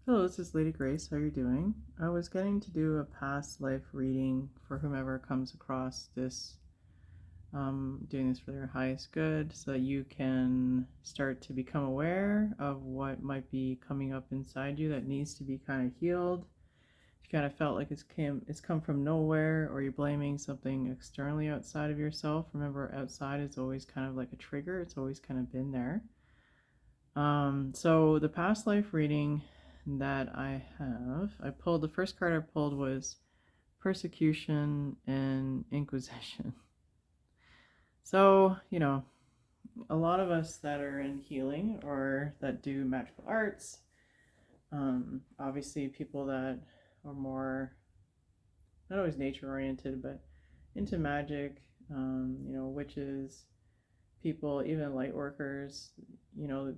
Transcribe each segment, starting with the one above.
Hello, this is Lady Grace. How are you doing? I was getting to do a past life reading for whomever comes across this, doing this for their highest good, so that you can start to become aware of what might be coming up inside you that needs to be kind of healed. If you kind of felt like it's come from nowhere, or you're blaming something externally outside of yourself, remember outside is always kind of like a trigger. It's always kind of been there. So the past life reading that I pulled, the first card I pulled was Persecution and Inquisition. So, a lot of us that are in healing or that do magical arts, obviously people that are more, not always nature oriented, but into magic, witches, people, even light workers,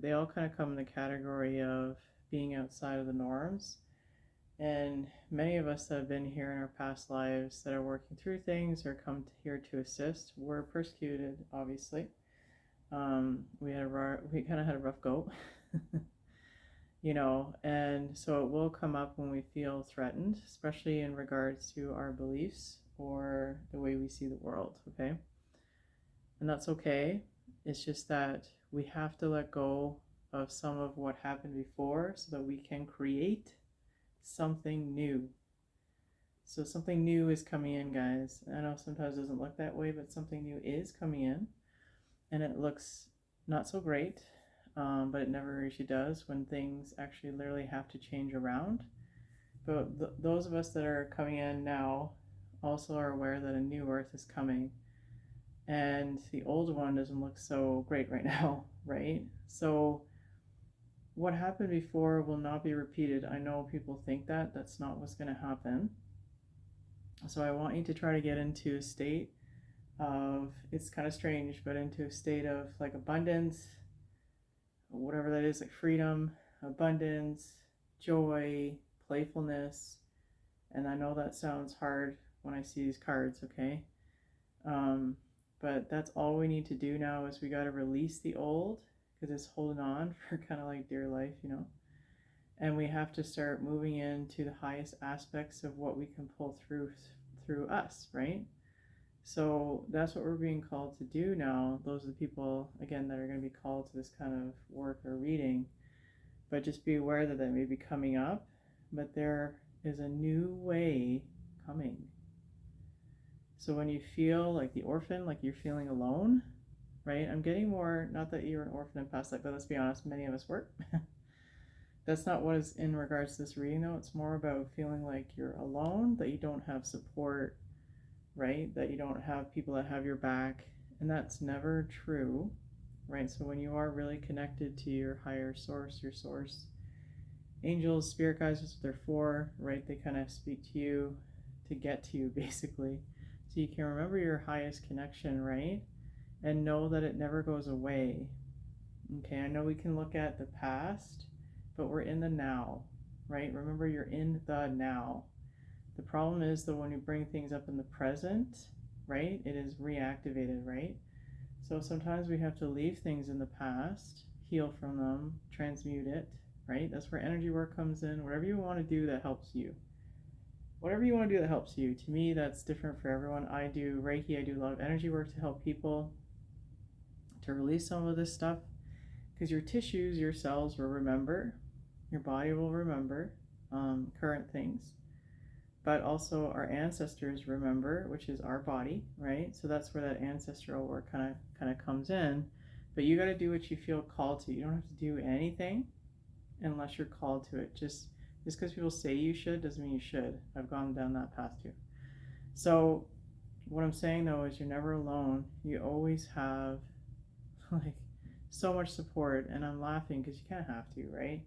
they all kind of come in the category of being outside of the norms. And many of us that have been here in our past lives that are working through things or come here to assist were persecuted, obviously. We kind of had a rough go, and so it will come up when we feel threatened, especially in regards to our beliefs or the way we see the world, okay? And that's okay. It's just that we have to let go of some of what happened before so that we can create something new. So something new is coming in, guys. I know sometimes it doesn't look that way, but something new is coming in. And it looks not so great, but it never usually does when things actually literally have to change around. But those of us that are coming in now also are aware that a new earth is coming. And the old one doesn't look so great right now, right? So what happened before will not be repeated. I know people think that. That's not what's going to happen. So I want you to try to get into a state of, it's kind of strange, but into a state of like abundance, whatever that is, like freedom, abundance, joy, playfulness. And I know that sounds hard when I see these cards, okay? But that's all we need to do now is we got to release the old because it's holding on for kind of like dear life, and we have to start moving into the highest aspects of what we can pull through us, right? So that's what we're being called to do now. Those are the people, again, that are going to be called to this kind of work or reading. But just be aware that may be coming up, but there is a new way coming. So when you feel like the orphan, like you're feeling alone, right? I'm getting more, not that you're an orphan in past life, but let's be honest, many of us were. That's not what is in regards to this reading, though. It's more about feeling like you're alone, that you don't have support, right? That you don't have people that have your back. And that's never true, right? So when you are really connected to your higher source, your source, angels, spirit guides, that's what they're for, right? They kind of speak to you to get to you, basically. So you can remember your highest connection, right? And know that it never goes away. Okay, I know we can look at the past, but we're in the now, right? Remember, you're in the now. The problem is that when you bring things up in the present, right, it is reactivated, right? So sometimes we have to leave things in the past, heal from them, transmute it, right? That's where energy work comes in. Whatever you want to do that helps you. Whatever you want to do that helps you. To me, that's different for everyone. I do Reiki, I do a lot of energy work to help people to release some of this stuff, because your tissues, your cells will remember, your body will remember current things, but also our ancestors remember, which is our body, right? So that's where that ancestral work kind of comes in. But you got to do what you feel called to. You don't have to do anything unless you're called to it. Just because people say you should doesn't mean you should. I've gone down that path too. So what I'm saying though is you're never alone. You always have like so much support, and I'm laughing because you kind of have to, right?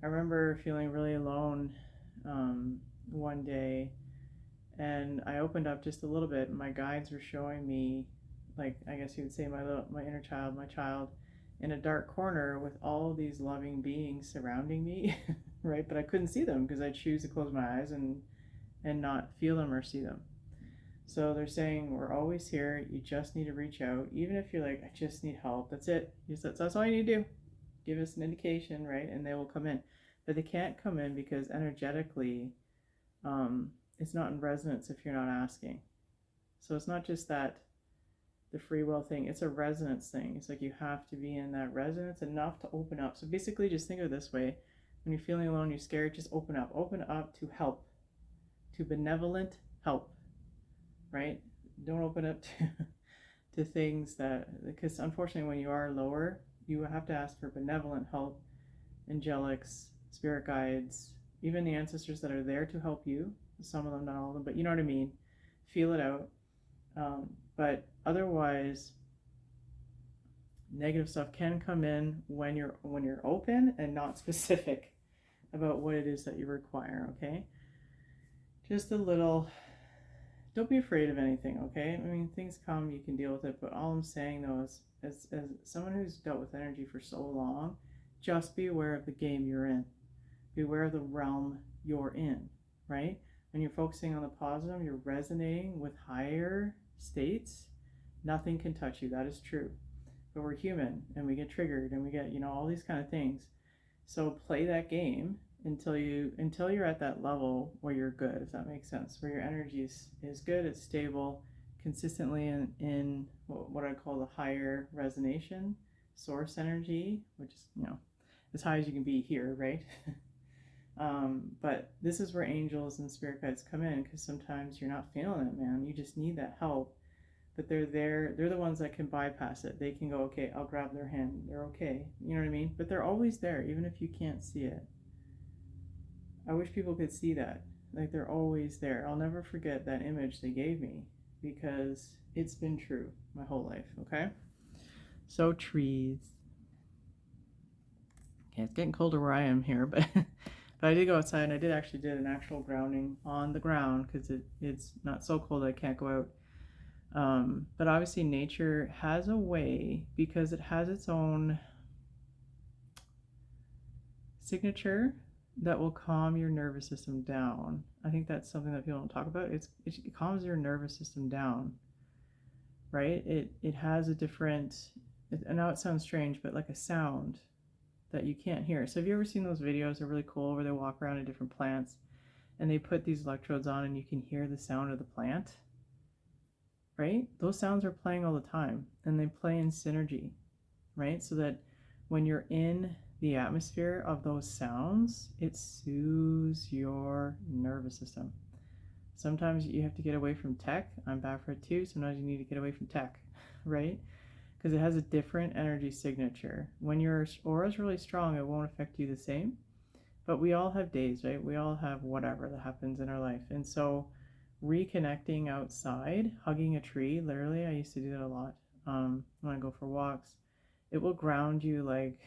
I remember feeling really alone one day, and I opened up just a little bit, and my guides were showing me, like, I guess you would say my inner child, my child, in a dark corner with all these loving beings surrounding me, right? But I couldn't see them because I choose to close my eyes and not feel them or see them. So they're saying we're always here. You just need to reach out, even if you're like, I just need help. That's it. That's all you need to do. Give us an indication, right? And they will come in. but they can't come in because energetically, it's not in resonance if you're not asking. So it's not just that the free will thing, it's a resonance thing. It's like you have to be in that resonance enough to open up. So basically, just think of it this way: when you're feeling alone, you're scared, just open up to help, to benevolent help, right? Don't open up to things that, because unfortunately, when you are lower, you have to ask for benevolent help, angelics, spirit guides, even the ancestors that are there to help you. Some of them, not all of them, but you know what I mean. Feel it out. But otherwise, negative stuff can come in when you're open and not specific about what it is that you require. Okay, just a little. Don't be afraid of anything. Okay, I mean, things come, you can deal with it. But all I'm saying though is, as someone who's dealt with energy for so long, just be aware of the game you're in. Be aware of the realm you're in. Right? When you're focusing on the positive, you're resonating with higher states. Nothing can touch you. That is true. But we're human and we get triggered and we get, all these kind of things. So play that game until you're at that level where you're good, if that makes sense, where your energy is good, it's stable, consistently in what I call the higher resonation, source energy, which is, as high as you can be here, right? But this is where angels and spirit guides come in, because sometimes you're not feeling it, man. You just need that help. But they're there. They're the ones that can bypass it. They can go, okay, I'll grab their hand. They're okay. You know what I mean? But they're always there, even if you can't see it. I wish people could see that. Like, they're always there. I'll never forget that image they gave me, because it's been true my whole life, okay? So, trees. Okay, it's getting colder where I am here, but but I did go outside, and I did an actual grounding on the ground, because it's not so cold I can't go out. But obviously nature has a way, because it has its own signature that will calm your nervous system down. I think that's something that people don't talk about. It calms your nervous system down, right? It has a different, and now it sounds strange, but like a sound that you can't hear. So have you ever seen those videos? They're really cool, where they walk around in different plants and they put these electrodes on and you can hear the sound of the plant, right? Those sounds are playing all the time, and they play in synergy, right? So that when you're in the atmosphere of those sounds, it soothes your nervous system. Sometimes you have to get away from tech. I'm bad for it too. Sometimes you need to get away from tech, right? Because it has a different energy signature. When your aura is really strong, it won't affect you the same. But we all have days, right? We all have whatever that happens in our life. And so reconnecting outside, hugging a tree, literally, I used to do that a lot when I go for walks. It will ground you like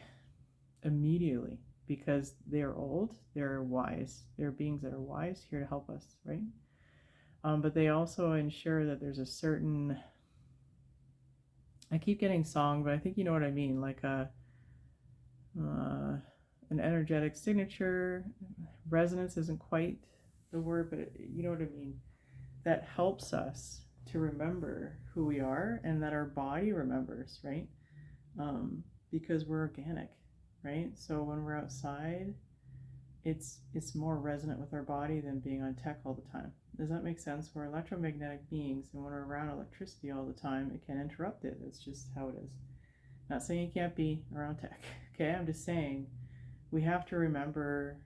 immediately, because they're old, they're wise, they're beings that are wise, here to help us, right? But they also ensure that there's a certain, I keep getting song, but I think you know what I mean, like an energetic signature. Resonance isn't quite the word, but you know what I mean, that helps us to remember who we are, and that our body remembers, right? Because we're organic, right? So when we're outside, it's more resonant with our body than being on tech all the time. Does that make sense? We're electromagnetic beings, and when we're around electricity all the time, it can interrupt it. It's just how it is. Not saying you can't be around tech, okay? I'm just saying we have to remember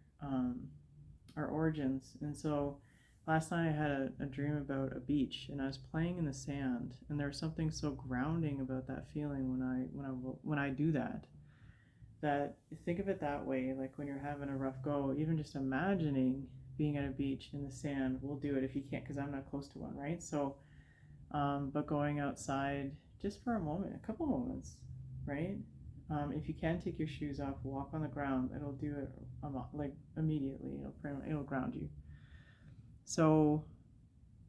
our origins. And so last night I had a dream about a beach, and I was playing in the sand, and there was something so grounding about that feeling when I do that. That, think of it that way, like when you're having a rough go, even just imagining being at a beach in the sand, we'll do it if you can't, because I'm not close to one, right? So, but going outside just for a moment, a couple moments, right? If you can take your shoes off, walk on the ground, it'll do it like immediately. It'll ground you. So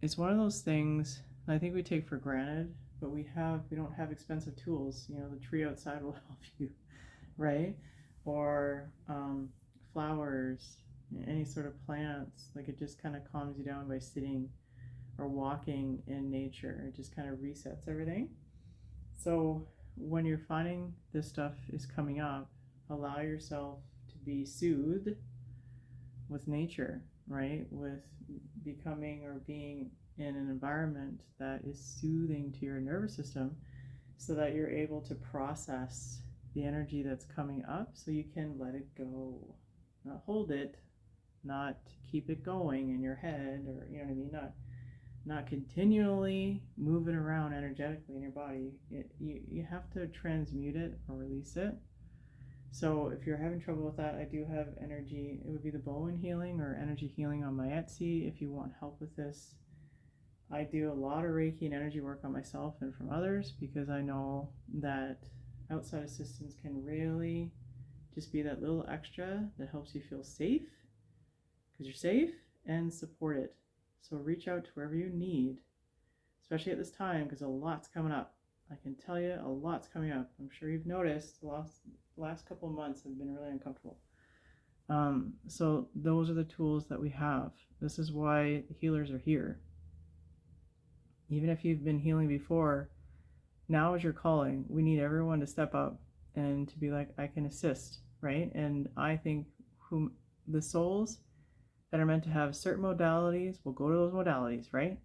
it's one of those things I think we take for granted, but we don't have expensive tools. The tree outside will help you, right? Or flowers, any sort of plants. Like, it just kind of calms you down by sitting or walking in nature. It just kind of resets everything. So when you're finding this stuff is coming up, allow yourself to be soothed with nature, right? With becoming or being in an environment that is soothing to your nervous system so that you're able to process the energy that's coming up so you can let it go. Not hold it, not keep it going in your head, or you know what I mean, not continually move it around energetically in your body. You have to transmute it or release it. So if you're having trouble with that, I do have energy. It would be the Bowen healing or energy healing on my Etsy if you want help with this. I do a lot of Reiki and energy work on myself and from others because I know that outside assistance can really just be that little extra that helps you feel safe because you're safe and supported. So reach out to wherever you need, especially at this time because a lot's coming up. I can tell you a lot's coming up. I'm sure you've noticed the last couple of months have been really uncomfortable. So those are the tools that we have. This is why healers are here. Even if you've been healing before, now is your calling. We need everyone to step up and to be like, I can assist, right? And I think the souls that are meant to have certain modalities will go to those modalities, right?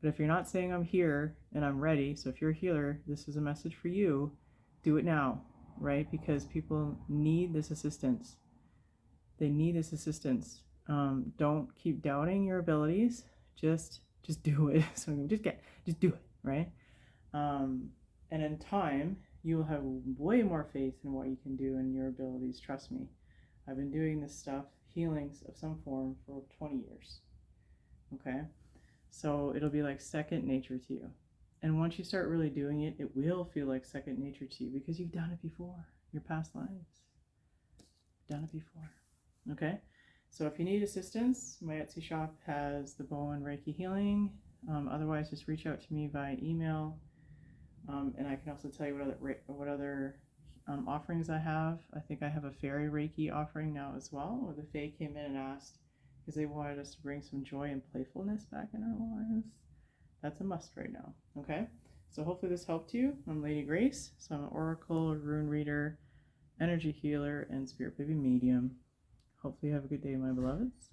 But if you're not saying I'm here and I'm ready, so if you're a healer, this is a message for you, do it now, right? Because people need this assistance. They need this assistance. Don't keep doubting your abilities. Just do it. So just do it, right? And in time, you will have way more faith in what you can do and your abilities. Trust me. I've been doing this stuff, healings of some form, for 20 years. Okay? So it'll be like second nature to you. And once you start really doing it, it will feel like second nature to you because you've done it before. Your past lives. Done it before. Okay? So if you need assistance, my Etsy shop has the Bowen Reiki healing. Otherwise, just reach out to me via email. And I can also tell you what other offerings I have. I think I have a fairy Reiki offering now as well, where the Fae came in and asked because they wanted us to bring some joy and playfulness back in our lives. That's a must right now. Okay? So hopefully this helped you. I'm Lady Grace. So I'm an oracle, rune reader, energy healer, and spirit baby medium. Hopefully you have a good day, my beloveds.